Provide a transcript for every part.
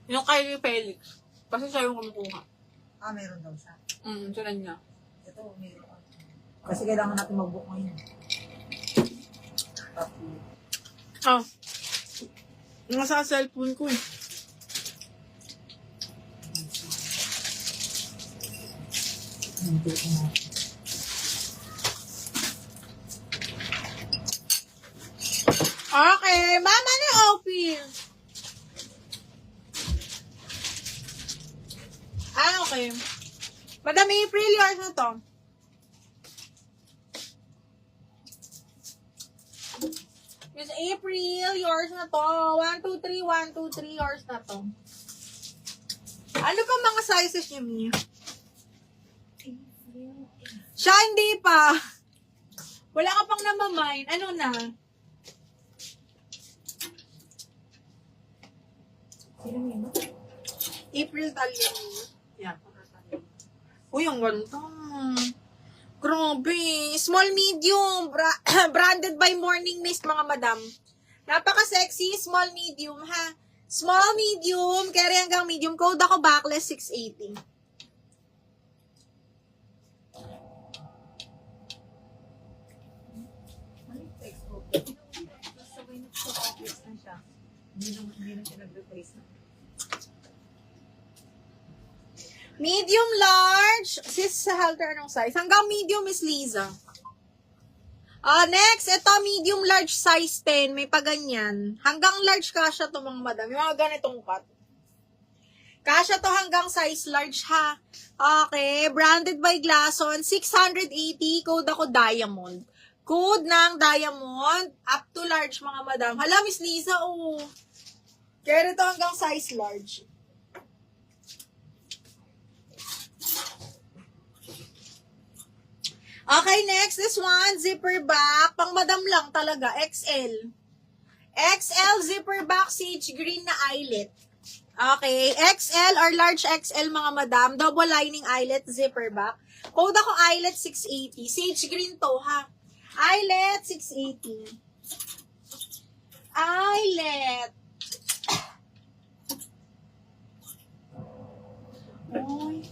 Yung kay Felix. Kasi siya yung kumukuha. Ah, meron daw siya. Sila niya. Ito, meron. Kasi kailangan natin mag-book ngayon. Ah. Nasa cellphone ko eh. Okay, mama na open. Okay. Madam April, yours na to. Miss April, yours na to. 1, 2, 3, 1, 2, 3, yours na to. Ano pa mga sizes niyo, Mia? Siya, hindi pa. Wala ka pang namamain. Ano na? Sino yun? April Talia. Yan. Uy, ang ganda. Grabe. Small, medium. Branded by Morning Mist, mga madam. Napaka-sexy. Small, medium, ha? Small, medium. Carry hanggang medium. Code ako backless 680. Sabay na sa office na siya. Hindi na siya nag-replace na. Medium, large. Sis, sa halter, anong size? Hanggang medium, Miss Liza. Next, ito, medium, large, size 10. May paganyan. Hanggang large kasha to, mga madam. Yung mga ganitong cut. Kasha to hanggang size large, ha? Okay, branded by Glasson. 680, code ako Diamond. Code ng Diamond, up to large, mga madam. Hala, Miss Liza, oh. Kaya ito hanggang size large. Okay, next, this one, zipper back. Pang madam lang talaga, XL. XL zipper back, sage green na eyelet. Okay, XL or large XL, mga madam. Double lining eyelet, zipper back. Code ako eyelet 680. Sage green to, ha? Eyelet 680. Eyelet. Ay.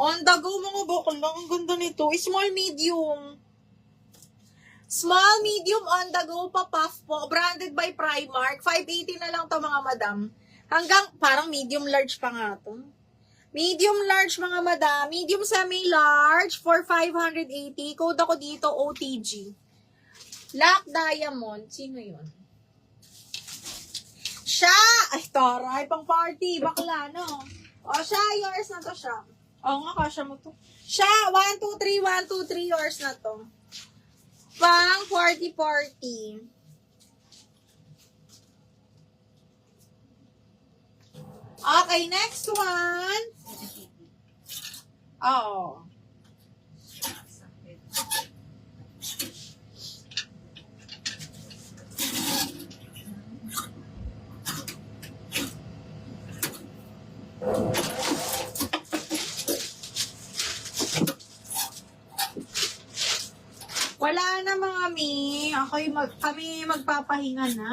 On the go, mga bakal lang. Ang ganda nito. Small, medium. Small, medium, on the go pa puff po. Branded by Primark. 580 na lang to, mga madam. Hanggang, parang medium large pa nga to. Medium large, mga madam. Medium semi-large for 580. Code ako dito, OTG. Black Diamond. Sino yun? Siya! Ay, taray, pang party. Bakla, no? O, siya, yours na to siya. Oo nga, kasya mo to. Siya, 1, 2, 3, 1, 2, 3, yours na to. Pang 40-40. Okay, next one. Oo. Wala na, mga mi. Kami magpapahinga na.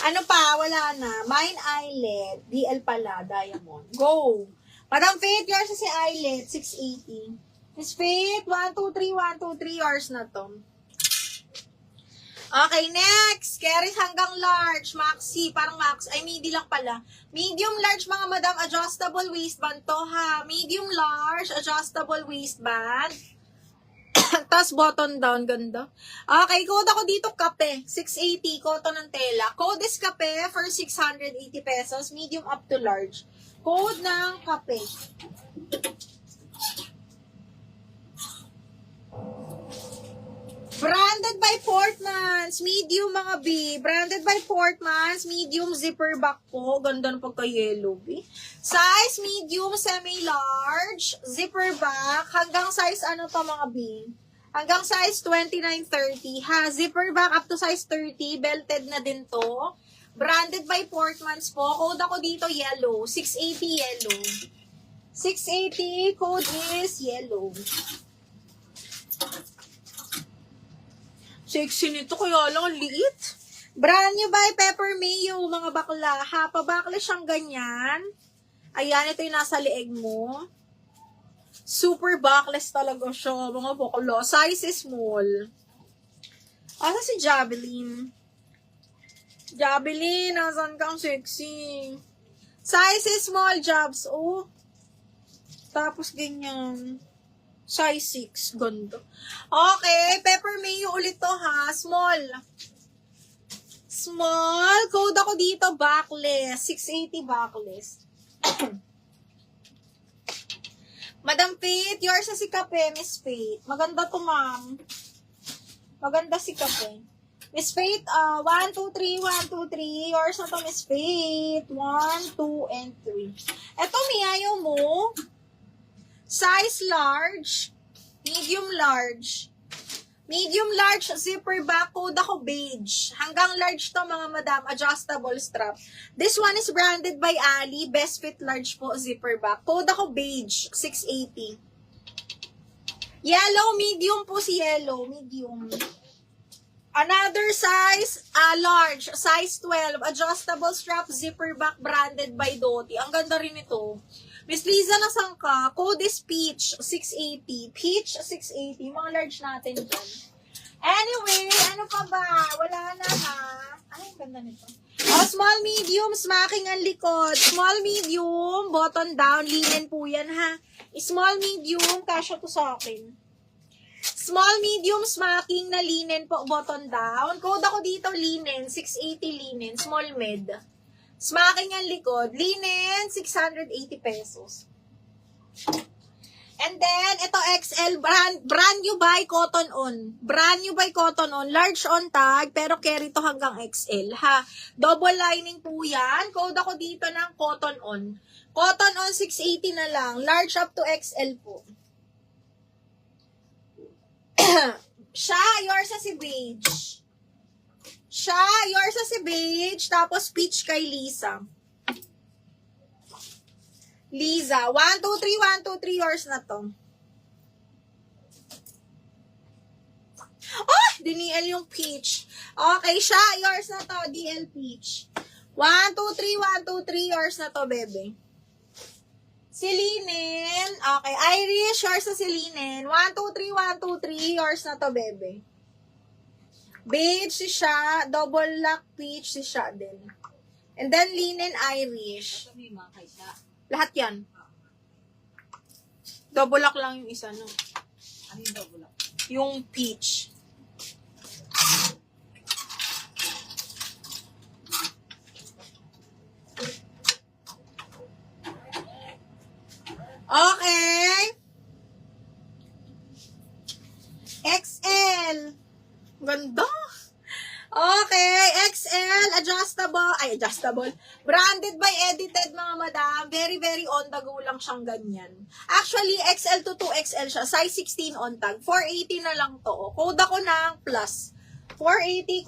Ano pa? Wala na. Mine eyelet. DL pala. Diamond. Go! Madam Faith, yours na si eyelet. 680. Miss Faith, 1, 2, 3, 1, 2, 3 yours na to. Okay, next. Carries hanggang large. Maxi. Parang max. Ay, midi lang pala. Medium large, mga madam. Adjustable waistband to, ha. Medium large. Adjustable waistband. Tapos button down. Ganda. Okay, code ako dito, kape. 680. Cotton ng tela. Code is kape for 680 pesos. Medium up to large. Code ng kape. Branded by Portmans. Medium, mga B. Branded by Portmans. Medium zipper back po. Ganda ng pagka-yellow, B. Size medium, semi-large. Zipper back. Hanggang size ano to, mga B? Hanggang size 29-30. Ha? Zipper back up to size 30. Belted na din to. Branded by Portmans po. Code ako dito, yellow. 680 yellow. 680. Code is yellow. Sexy nito, kaya lang liit. Brand new by Pepper Mayo, mga bakla. Ha, pabakla siyang ganyan. Ayan, ito yung nasa leeg mo. Super backless talaga siya, mga bakla. Size is small. Asa si Javelin? Javelin, nasan kang sexy? Size is small, Jabs. Oh. Tapos ganyan. Size 6. Ganda. Okay, Pepper Mayo ulit to ha. Small. Small. Code ako dito, backless. 680 backless. Madam Faith, yours na si Kape, Miss Faith. Maganda to, ma'am. Maganda si Kape. Miss Faith, 1, 2, 3, 1, 2, 3. Yours na to, Miss Faith. 1, 2, and 3. Eto, ayaw mo. Size large. Medium large. Medium large, zipper back, code ako beige. Hanggang large to, mga madam, adjustable strap. This one is branded by Ali. Best fit large po, zipper back. Code ako beige, 680. Yellow, medium po si yellow. Medium. Another size, large, size 12, adjustable strap, zipper back, branded by Doty. Ang ganda rin ito. Miss Liza, nasan ka? Code is Peach, 680. Peach, 680. Mga large natin dyan. Anyway, ano pa ba? Wala na ha. Ay, ang ganda nito. Oh, small, medium, smacking ang likod. Small, medium, button down, linen po yan ha. Small, medium, kasya to sa akin. Small, medium, smacking na linen po, button down. Code ako dito, linen, 680 linen, small med. Smacking ang likod, linen, 680 pesos. And then, ito XL, brand new by Cotton On. Brand new by Cotton On, large on tag, pero carry to hanggang XL, ha. Double lining po yan. Code ako dito ng Cotton On. Cotton On, 680 na lang. Large up to XL po. Siya, yours na si beige. Siya, yours na si beige. Tapos peach kay Lisa. Lisa, 1, 2, 3, 1, 2, 3, yours na to. Oh, DL yung peach. Okay, siya, yours na to, DL peach. 1, 2, 3, 1, 2, 3, yours na to, bebe. Si Linen, okay, Irish, yours na si Linen. 1, 2, 3, 1, 2, 3, yours na to, bebe. Beige si siya, double lock peach si siya din. And then Linen, Irish. Ito may mga kaisa. Lahat yan. Double lock lang yung isa, no? Ano yung double up? Yung peach. Okay. XL. Ganda. Okay, XL, adjustable. Branded by Edited, mga madam. Very, very on the go lang siyang ganyan. Actually, XL to 2XL siya. Size 16 on tag. 480 na lang to. Code ako ng plus. 480